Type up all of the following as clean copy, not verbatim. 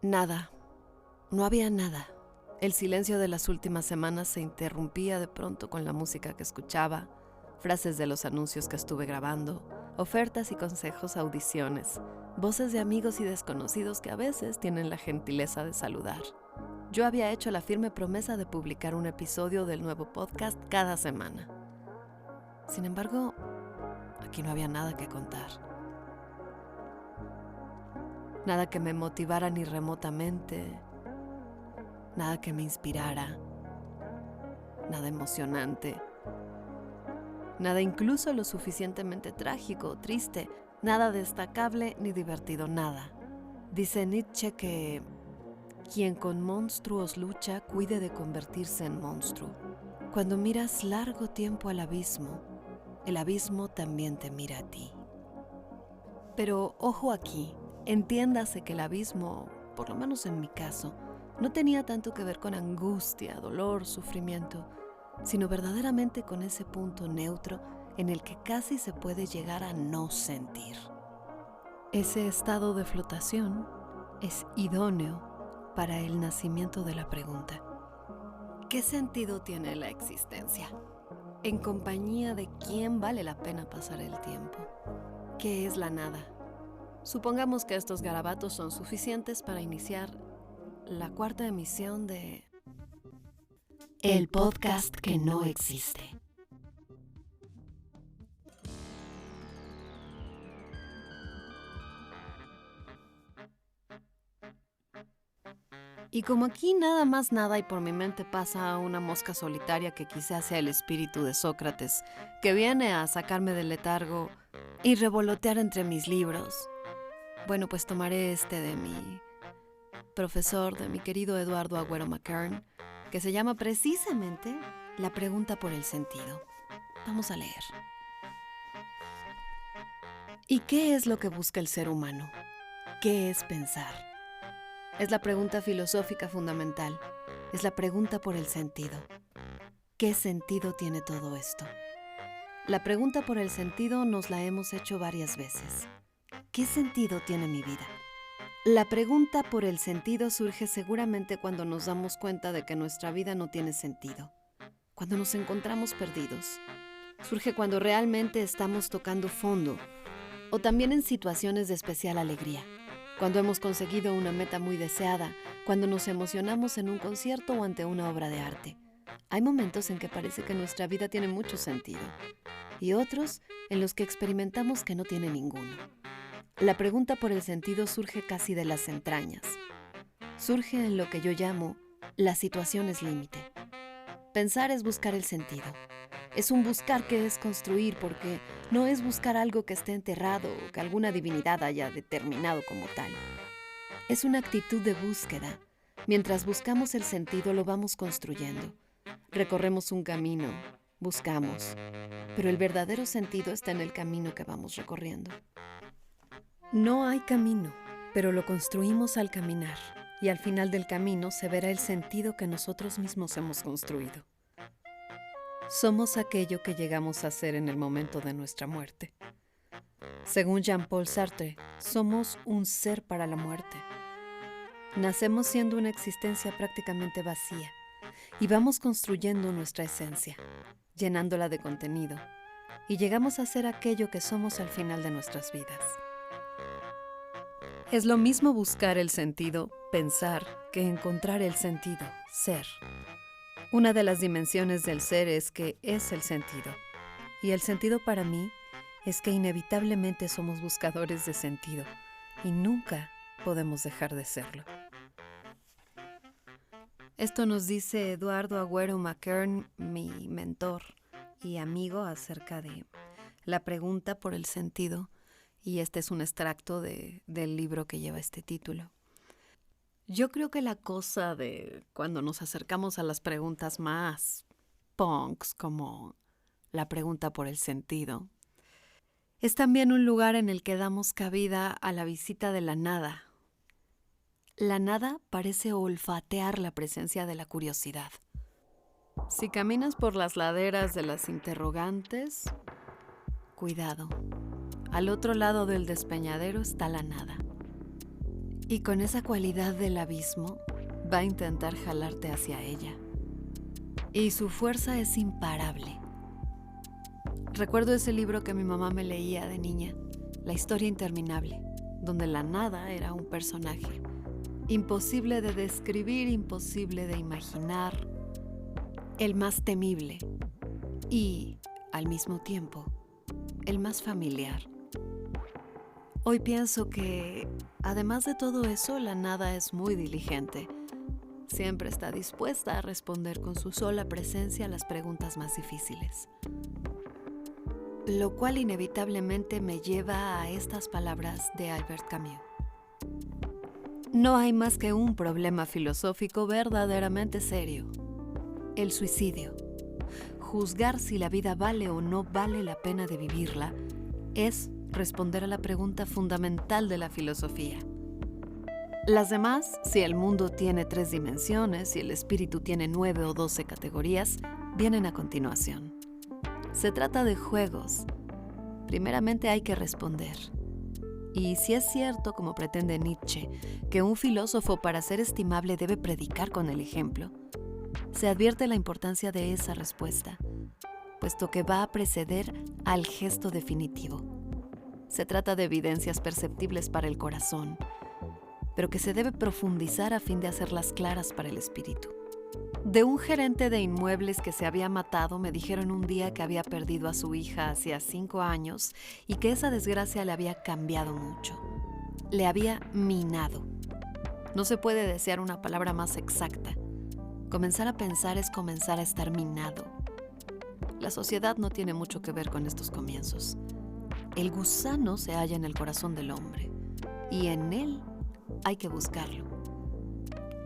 Nada. No había nada. El silencio de las últimas semanas se interrumpía de pronto con la música que escuchaba, frases de los anuncios que estuve grabando, ofertas y consejos, audiciones, voces de amigos y desconocidos que a veces tienen la gentileza de saludar. Yo había hecho la firme promesa de publicar un episodio del nuevo podcast cada semana. Sin embargo, aquí no había nada que contar. Nada que me motivara ni remotamente, nada que me inspirara, nada emocionante, nada incluso lo suficientemente trágico o triste, nada destacable ni divertido, nada. Dice Nietzsche que quien con monstruos lucha cuide de convertirse en monstruo. Cuando miras largo tiempo al abismo, el abismo también te mira a ti. Pero ojo aquí, entiéndase que el abismo, por lo menos en mi caso, no tenía tanto que ver con angustia, dolor, sufrimiento, sino verdaderamente con ese punto neutro en el que casi se puede llegar a no sentir. Ese estado de flotación es idóneo para el nacimiento de la pregunta: ¿qué sentido tiene la existencia? ¿En compañía de quién vale la pena pasar el tiempo? ¿Qué es la nada? Supongamos que estos garabatos son suficientes para iniciar la cuarta emisión de El podcast que no existe. Y como aquí nada más nada y por mi mente pasa una mosca solitaria que quizás sea el espíritu de Sócrates, que viene a sacarme del letargo y revolotear entre mis libros, bueno, pues tomaré de mi profesor, de mi querido Eduardo Agüero McKern, que se llama precisamente La pregunta por el sentido. Vamos a leer. ¿Y qué es lo que busca el ser humano? ¿Qué es pensar? Es la pregunta filosófica fundamental. Es la pregunta por el sentido. ¿Qué sentido tiene todo esto? La pregunta por el sentido nos la hemos hecho varias veces. ¿Qué sentido tiene mi vida? La pregunta por el sentido surge seguramente cuando nos damos cuenta de que nuestra vida no tiene sentido, cuando nos encontramos perdidos. Surge cuando realmente estamos tocando fondo, o también en situaciones de especial alegría, cuando hemos conseguido una meta muy deseada, cuando nos emocionamos en un concierto o ante una obra de arte. Hay momentos en que parece que nuestra vida tiene mucho sentido, y otros en los que experimentamos que no tiene ninguno. La pregunta por el sentido surge casi de las entrañas. Surge en lo que yo llamo las situaciones límite. Pensar es buscar el sentido. Es un buscar que es construir, porque no es buscar algo que esté enterrado o que alguna divinidad haya determinado como tal. Es una actitud de búsqueda. Mientras buscamos el sentido, lo vamos construyendo. Recorremos un camino, buscamos, pero el verdadero sentido está en el camino que vamos recorriendo. No hay camino, pero lo construimos al caminar, y al final del camino se verá el sentido que nosotros mismos hemos construido. Somos aquello que llegamos a ser en el momento de nuestra muerte. Según Jean-Paul Sartre, somos un ser para la muerte. Nacemos siendo una existencia prácticamente vacía, y vamos construyendo nuestra esencia, llenándola de contenido, y llegamos a ser aquello que somos al final de nuestras vidas. Es lo mismo buscar el sentido, pensar, que encontrar el sentido, ser. Una de las dimensiones del ser es que es el sentido. Y el sentido para mí es que inevitablemente somos buscadores de sentido y nunca podemos dejar de serlo. Esto nos dice Eduardo Agüero McKern, mi mentor y amigo, acerca de la pregunta por el sentido. Y este es un extracto del libro que lleva este título. Yo creo que la cosa de cuando nos acercamos a las preguntas más punks, como la pregunta por el sentido, es también un lugar en el que damos cabida a la visita de la nada. La nada parece olfatear la presencia de la curiosidad. Si caminas por las laderas de las interrogantes, cuidado. Al otro lado del despeñadero está la nada. Y con esa cualidad del abismo, va a intentar jalarte hacia ella. Y su fuerza es imparable. Recuerdo ese libro que mi mamá me leía de niña, La historia interminable, donde la nada era un personaje. Imposible de describir, imposible de imaginar, el más temible y, al mismo tiempo, el más familiar. Hoy pienso que, además de todo eso, la nada es muy diligente. Siempre está dispuesta a responder con su sola presencia a las preguntas más difíciles. Lo cual inevitablemente me lleva a estas palabras de Albert Camus. No hay más que un problema filosófico verdaderamente serio: el suicidio. Juzgar si la vida vale o no vale la pena de vivirla es responder a la pregunta fundamental de la filosofía. Las demás, si el mundo tiene 3 dimensiones, si el espíritu tiene 9 o 12 categorías, vienen a continuación. Se trata de juegos. Primeramente hay que responder. Y si es cierto, como pretende Nietzsche, que un filósofo para ser estimable debe predicar con el ejemplo, se advierte la importancia de esa respuesta, puesto que va a preceder al gesto definitivo. Se trata de evidencias perceptibles para el corazón, pero que se debe profundizar a fin de hacerlas claras para el espíritu. De un gerente de inmuebles que se había matado, me dijeron un día que había perdido a su hija hacía 5 años y que esa desgracia le había cambiado mucho. Le había minado. No se puede desear una palabra más exacta. Comenzar a pensar es comenzar a estar minado. La sociedad no tiene mucho que ver con estos comienzos. El gusano se halla en el corazón del hombre y en él hay que buscarlo.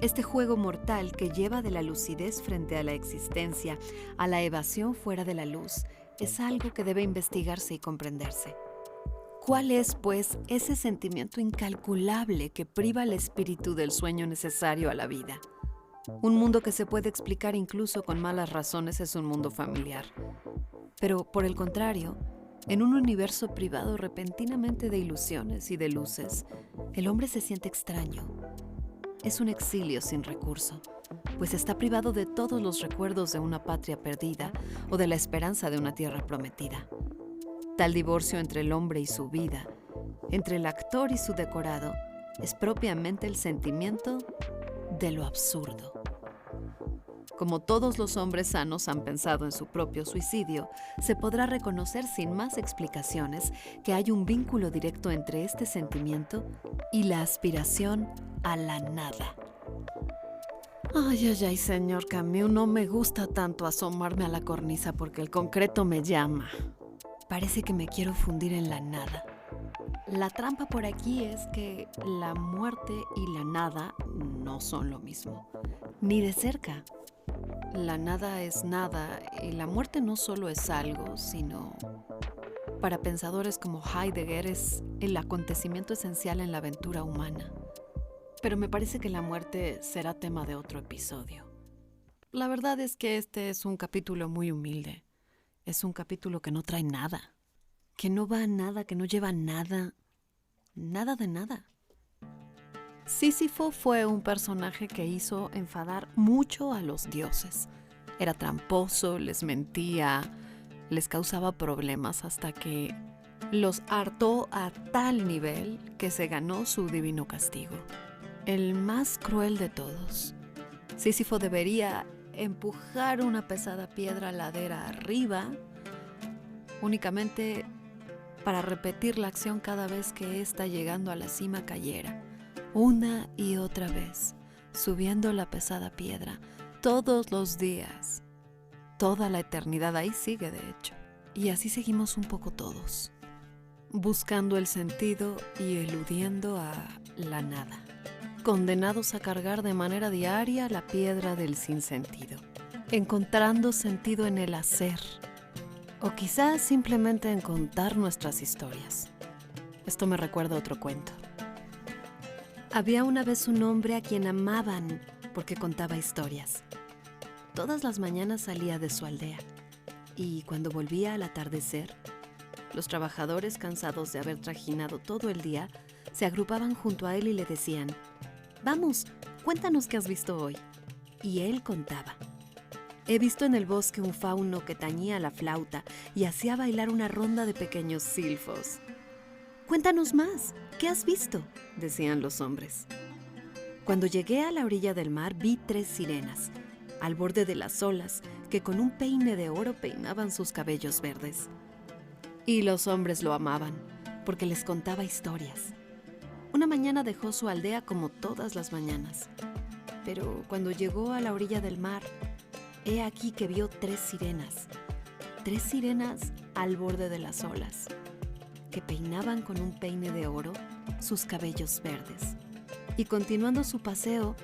Este juego mortal que lleva de la lucidez frente a la existencia a la evasión fuera de la luz es algo que debe investigarse y comprenderse. ¿Cuál es, pues, ese sentimiento incalculable que priva al espíritu del sueño necesario a la vida? Un mundo que se puede explicar incluso con malas razones es un mundo familiar. Pero, por el contrario, en un universo privado repentinamente de ilusiones y de luces, el hombre se siente extraño. Es un exilio sin recurso, pues está privado de todos los recuerdos de una patria perdida o de la esperanza de una tierra prometida. Tal divorcio entre el hombre y su vida, entre el actor y su decorado, es propiamente el sentimiento de lo absurdo. Como todos los hombres sanos han pensado en su propio suicidio, se podrá reconocer sin más explicaciones que hay un vínculo directo entre este sentimiento y la aspiración a la nada. Ay, señor Camus, no me gusta tanto asomarme a la cornisa porque el concreto me llama. Parece que me quiero fundir en la nada. La trampa por aquí es que la muerte y la nada no son lo mismo, ni de cerca. La nada es nada y la muerte no solo es algo, sino, para pensadores como Heidegger, es el acontecimiento esencial en la aventura humana. Pero me parece que la muerte será tema de otro episodio. La verdad es que este es un capítulo muy humilde. Es un capítulo que no trae nada, que no va a nada, que no lleva nada, nada de nada. Sísifo fue un personaje que hizo enfadar mucho a los dioses. Era tramposo, les mentía, les causaba problemas hasta que los hartó a tal nivel que se ganó su divino castigo. El más cruel de todos. Sísifo debería empujar una pesada piedra ladera arriba únicamente para repetir la acción cada vez que ésta llegando a la cima cayera. Una y otra vez, subiendo la pesada piedra, todos los días, toda la eternidad. Ahí sigue, de hecho. Y así seguimos un poco todos, buscando el sentido y eludiendo a la nada, condenados a cargar de manera diaria la piedra del sinsentido, encontrando sentido en el hacer, o quizás simplemente en contar nuestras historias. Esto me recuerda a otro cuento. Había una vez un hombre a quien amaban porque contaba historias. Todas las mañanas salía de su aldea y cuando volvía al atardecer, los trabajadores, cansados de haber trajinado todo el día, se agrupaban junto a él y le decían: «Vamos, cuéntanos qué has visto hoy». Y él contaba: «He visto en el bosque un fauno que tañía la flauta y hacía bailar una ronda de pequeños silfos». «Cuéntanos más, ¿qué has visto?», decían los hombres. «Cuando llegué a la orilla del mar vi 3 sirenas, al borde de las olas, que con un peine de oro peinaban sus cabellos verdes». Y los hombres lo amaban, porque les contaba historias. Una mañana dejó su aldea como todas las mañanas, pero cuando llegó a la orilla del mar, he aquí que vio 3 sirenas, 3 sirenas al borde de las olas, que peinaban con un peine de oro sus cabellos verdes. Y continuando su paseo,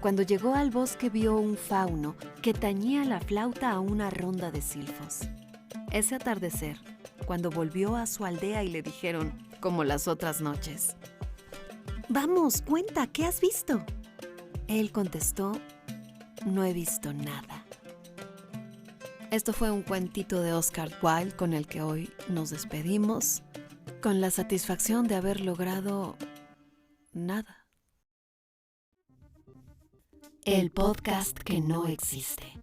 cuando llegó al bosque vio un fauno que tañía la flauta a una ronda de silfos. Ese atardecer, cuando volvió a su aldea y le dijeron, como las otras noches: «Vamos, cuenta, ¿qué has visto?», él contestó: «No he visto nada». Esto fue un cuentito de Oscar Wilde con el que hoy nos despedimos, con la satisfacción de haber logrado nada. El podcast que no existe.